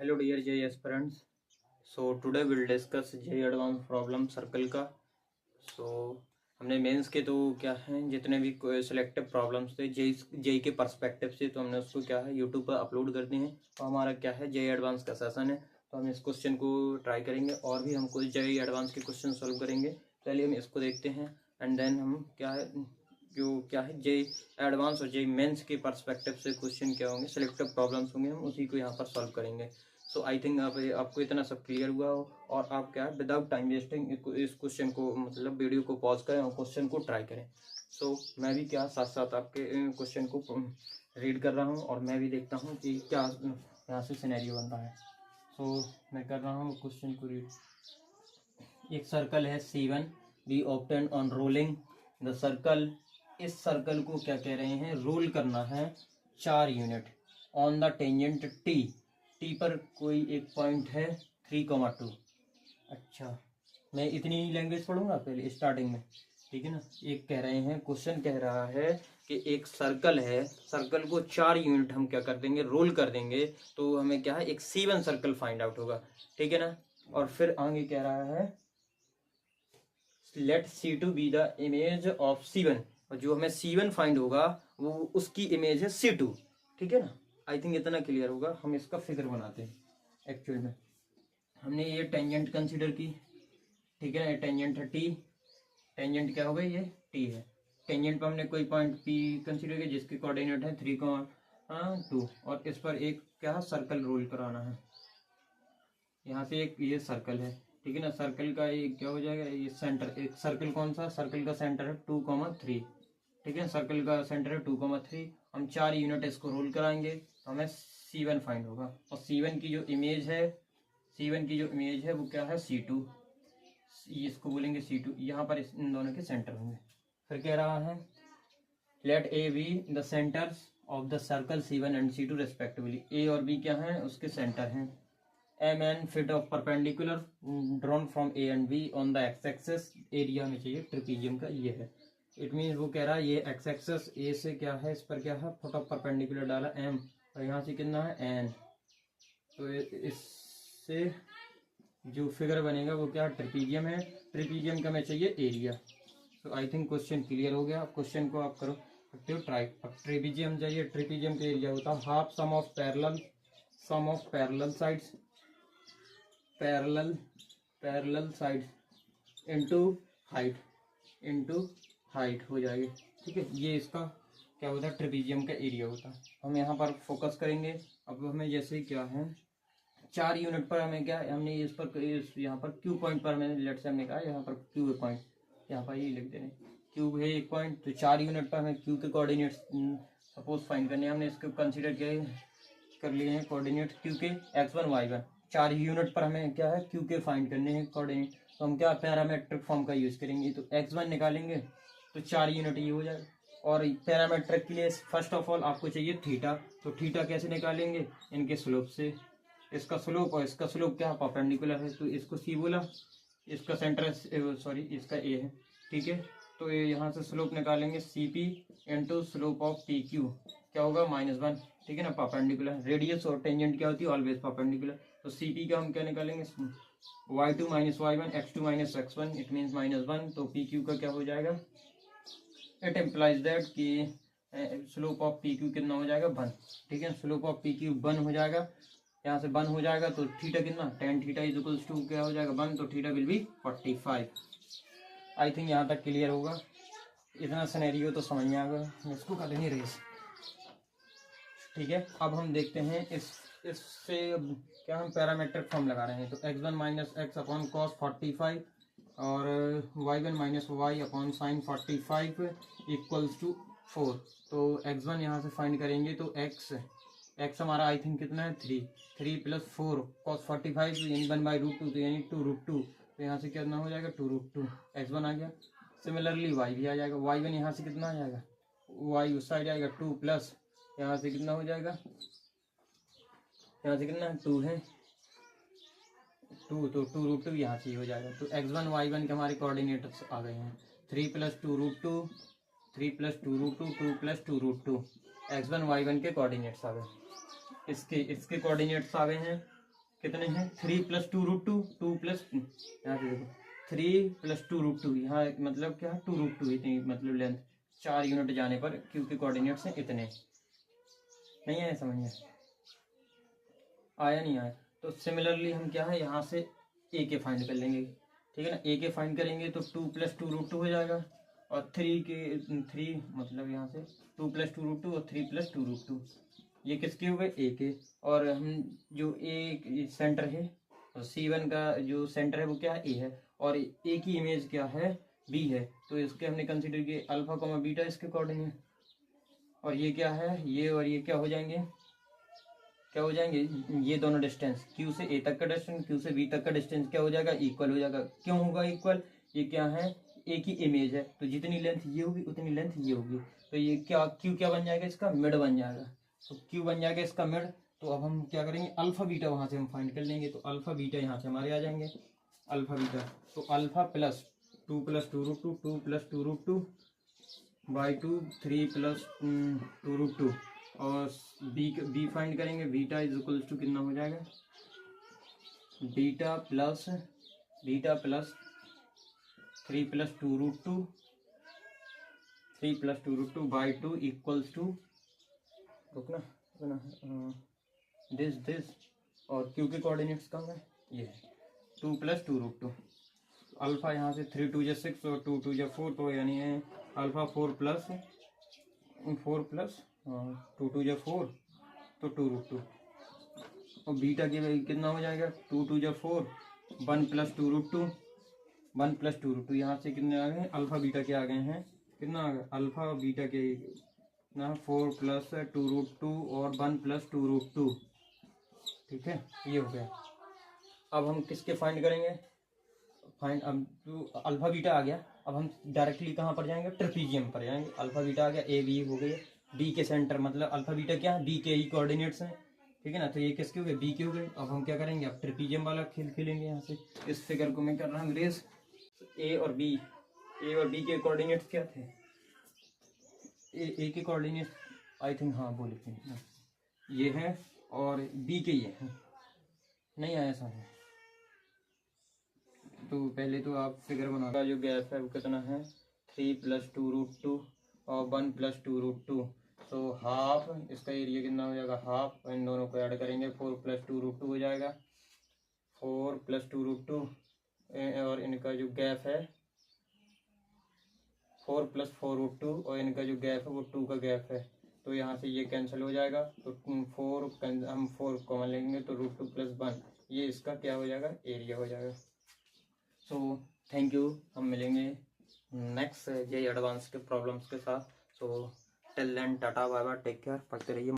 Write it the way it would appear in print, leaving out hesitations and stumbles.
Hello dear JEE aspirants. So today we'll discuss JEE advanced problem circle का. So हमने mains के तो क्या है जितने भी सिलेक्टिव प्रॉब्लम्स थे जेई के पर्सपेक्टिव से तो हमने उसको क्या है यूट्यूब पर अपलोड कर दिए हैं. तो हमारा क्या है जेई एडवांस का सेशन है तो हम इस क्वेश्चन को ट्राई करेंगे और भी हम कुछ जेई एडवांस के क्वेश्चन सॉल्व करेंगे. चलिए हम इसको देखते हैं एंड देन हम क्या है जेई एडवांस और जेई मेंस के पर्सपेक्टिव से क्वेश्चन क्या होंगे, सिलेक्टिव प्रॉब्लम्स होंगे, हम उसी को यहाँ पर सॉल्व करेंगे. सो आई थिंक आपको इतना सब क्लियर हुआ हो और आप क्या है विदाउट टाइम वेस्टिंग इस क्वेश्चन को मतलब वीडियो को पॉज करें और क्वेश्चन को ट्राई करें. सो मैं भी क्या साथ साथ आपके क्वेश्चन को रीड कर रहा हूँ और मैं भी देखता हूँ कि क्या यहाँ से सिनेरियो बन रहा है. सो मैं कर रहा हूँ क्वेश्चन को रीड. एक सर्कल है C1 B obtain on rolling the circle. इस सर्कल को क्या कह रहे हैं, रोल करना है 4 unit on the tangent T पर कोई एक पॉइंट है 3,2. अच्छा मैं इतनी लैंग्वेज पढ़ूंगा पहले स्टार्टिंग में, ठीक है ना. एक कह रहे हैं क्वेश्चन कह रहा है कि एक सर्कल है, सर्कल को 4 यूनिट हम क्या कर देंगे, रोल कर देंगे तो हमें क्या है एक C1 सर्कल फाइंड आउट होगा, ठीक है ना. और फिर आगे कह रहा है let C2 be the image of C1 और जो हमें C1 फाइंड होगा वो उसकी इमेज है C2, ठीक है ना. आई थिंक इतना क्लियर होगा. हम इसका फिगर बनाते हैं. एक्चुअल में हमने ये टेंजेंट कंसीडर की, ठीक है ना. ये टेंजेंट है T. टेंजेंट क्या हो गई, ये T है. टेंजेंट पर हमने कोई पॉइंट P कंसीडर किया जिसके कोऑर्डिनेट है 3,2 और इस पर एक क्या है सर्कल रोल कराना है. यहाँ से एक ये सर्कल है, ठीक है ना. सर्कल का ये क्या हो जाएगा, ये सेंटर. एक सर्कल कौन सा, सर्कल का सेंटर है 2,3, ठीक है. सर्कल का सेंटर है 2,3. हम 4 यूनिट इसको रोल कराएंगे तो हमें C1 फाइंड होगा और C1 की जो इमेज है वो क्या है C2. इसको बोलेंगे C2. यहाँ पर इन दोनों के सेंटर होंगे. फिर कह रहा है let A be the centres of the circle C1 and C2 respectively. A और B क्या है, उसके सेंटर हैं. M and feet of perpendicular drawn from A and B on the x-axis. Area में चाहिए ट्रिपीजियम का ये है. इट मीन्स वो कह रहा है ये x-axis A से क्या है, इस पर क्या है फुट ऑफ परपेंडिकुलर डाला M और यहाँ से कितना है N. तो इससे जो फिगर बनेगा वो क्या ट्रिपीजियम है. ट्रिपीजियम का हमें चाहिए एरिया. तो आई थिंक क्वेश्चन क्लियर हो गया. क्वेश्चन को आप करो सकते हो ट्राई. अब ट्रिपीजियम चाहिए. ट्रिपीजियम का एरिया होता है half sum of parallel sides parallel side into height हो जाएगी, ठीक है. ये इसका क्या होता है, ट्रेपेजियम का एरिया होता है. हम यहाँ पर फोकस करेंगे. अब हमें जैसे क्या है 4 यूनिट पर हमें क्या हमने इस पर यहाँ पर क्यू पॉइंट पर हमें लेट से हमने कहा यहाँ पर क्यू पॉइंट, यहाँ पर ये लिख दे रहे हैं क्यू है एक पॉइंट. तो 4 यूनिट पर हमें क्यू के कोऑर्डिनेट्स सपोज फाइंड करने. हमने इसको कंसिडर कर लिए हैं कोऑर्डिनेट क्यू के x1 y1. 4 यूनिट पर हमें क्या है क्यू के फाइंड करने हैं कोऑर्डिनेट. तो हम क्या पैरामेट्रिक फॉर्म का यूज करेंगे. तो x1 निकालेंगे तो 4 यूनिट ये हो जाएगा. और पैरामेट्रिक के लिए फर्स्ट ऑफ ऑल आपको चाहिए थीटा. तो थीटा कैसे निकालेंगे, इनके स्लोप से. इसका स्लोप और इसका स्लोप क्या परपेंडिकुलर है तो इसको C बोला. इसका सेंटर सॉरी इसका A है, ठीक है. तो ये यहाँ से स्लोप निकालेंगे CP into slope of PQ क्या होगा -1, ठीक है ना. परपेंडिकुलर रेडियस और टेंजेंट क्या होती है ऑलवेज परपेंडिकुलर. तो CP का हम क्या निकालेंगे y2 - y1 x2 - x1 it means -1. तो PQ का क्या हो जाएगा, इट इम्प्लाइज दैट कि स्लोप ऑफ PQ कितना हो जाएगा 1, ठीक है. स्लोप ऑफ PQ 1 हो जाएगा. यहाँ से 1 हो जाएगा तो थीटा कितना tan theta is equals to क्या हो जाएगा 1. तो theta will be 45. I think यहाँ तक क्लियर होगा. इतना सिनेरियो तो समझ में आ गया. इसको कर लेंगे रेस, ठीक है. अब हम देखते हैं इससे क्या हम पैरामेट्रिक फॉर्म लगा रहे हैं. तो x1 - x अपॉन cos 45 और y1 - y upon sin 45 equals to 4. तो x1 यहाँ से फाइंड करेंगे तो x हमारा आई थिंक कितना है 3 + 4 cos 45 यानी 1/√2 तो यानी 2√2. तो यहाँ से कितना हो जाएगा 2√2. x1 आ गया. सिमिलरली y भी आ जाएगा. y1 यहाँ से कितना आ जाएगा, y उस साइड आएगा 2 प्लस यहाँ से कितना हो जाएगा, यहाँ से कितना 2 है 2 तो 2√2 यहाँ से हो जाएगा. तो x1 y1 के हमारे कोऑर्डिनेट्स आ गए हैं 3 + 2√2 2 + 2√2. x1 y1 के कोऑर्डिनेट्स आ गए. इसके कोऑर्डिनेट्स आ गए हैं कितने हैं 3 प्लस 2√2 2 प्लस यहाँ पे देखो 3 प्लस 2√2 यहाँ मतलब क्या 2√2 इतनी मतलब लेंथ 4 यूनिट जाने पर क्यू के कोऑर्डिनेट्स हैं इतने। नहीं आया समझ में? आया नहीं आया? तो सिमिलरली हम क्या है यहाँ से ए के फाइंड कर लेंगे, ठीक है ना। ए के फाइंड करेंगे तो 2 प्लस 2√2 हो जाएगा और 3 मतलब यहाँ से 2 प्लस 2√2 और 3 प्लस 2√2 ये किसके हुए ए के। और हम जो ए सेंटर है C1 का जो सेंटर है वो क्या है ए है और ए की इमेज क्या है बी है, तो इसके हमने कंसिडर किए अल्फा कॉमा बीटा इसके अकॉर्डिंग। और ये क्या है ये और ये क्या हो जाएंगे ये दोनों डिस्टेंस Q से A तक का डिस्टेंस Q से B तक का डिस्टेंस क्या हो जाएगा इक्वल हो जाएगा। क्यों होगा इक्वल? ये क्या है ए की इमेज है तो जितनी लेंथ ये होगी उतनी लेंथ ये होगी, तो ये क्या Q क्या बन जाएगा इसका मिड बन जाएगा। तो Q बन जाएगा इसका मिड। तो अब हम क्या करेंगे अल्फा बीटा वहां से हम फाइंड कर लेंगे, तो अल्फा बीटा यहाँ से हमारे आ जाएंगे अल्फा बीटा। तो alpha plus 2 plus 2√2 2 plus 2√2 by 2 3 plus 2√2 और बी फाइंड करेंगे बीटा इज इक्वल टू कितना हो जाएगा beta plus 3 plus 2√2 by 2 equals to रुकना दिस और क्यू के कोऑर्डिनेट्स कहाँ है ये है 2 प्लस 2√2। अल्फा यहाँ से 3 2 6 और 2 2 4 तो यानी है अल्फा 4 प्लस 2 2 4 तो 2√2 और बीटा के कितना हो जाएगा 2 2 4 1 प्लस 2√2 यहाँ से कितने आ गए अल्फा बीटा के आ गए हैं कितना आ गया अल्फा बीटा के ना 4 प्लस 2√2 और 1 प्लस 2√2, ठीक है ये हो गया। अब हम किसके फाइंड करेंगे अब जो अल्फा बीटा आ गया अब हम डायरेक्टली कहाँ पर जाएंगे ट्रेपीजियम पर जाएंगे। अल्फा बीटा आ गया ए बी हो गई बी के सेंटर मतलब अल्फा बीटा क्या है बी के ही कोऑर्डिनेट्स हैं, ठीक है ना। तो ये किसके हो गए बी के हो गए। अब हम क्या करेंगे अब ट्रेपीजियम वाला खेल खेलेंगे यहाँ से। इस फिगर को मैं कर रहा हूँ रेस ए और बी के कोऑर्डिनेट्स क्या थे ए के कोऑर्डिनेट्स आई थिंक हाँ बोले थे ये है और बी के ये है। नहीं आया समझ? तो पहले तो आप फिगर बनाओ जो गैप है वो कितना है 3 प्लस 2√2 और 1 प्लस 2√2 तो हाफ इसका एरिया कितना हो जाएगा हाफ इन दोनों को ऐड करेंगे 4 प्लस 2√2 हो जाएगा 4 प्लस 2√2 और इनका जो गैप है 4 प्लस 4√2 और इनका जो गैप है वो 2 का गैप है तो यहाँ से ये कैंसिल हो जाएगा तो 4 हम 4 कॉमन लेंगे तो √2 प्लस 1 ये इसका क्या हो जाएगा एरिया हो जाएगा। सो थैंक यू हम मिलेंगे नेक्स्ट ये एडवांस के प्रॉब्लम्स के साथ। So till then tata bye bye take care पढ़ते रहिए।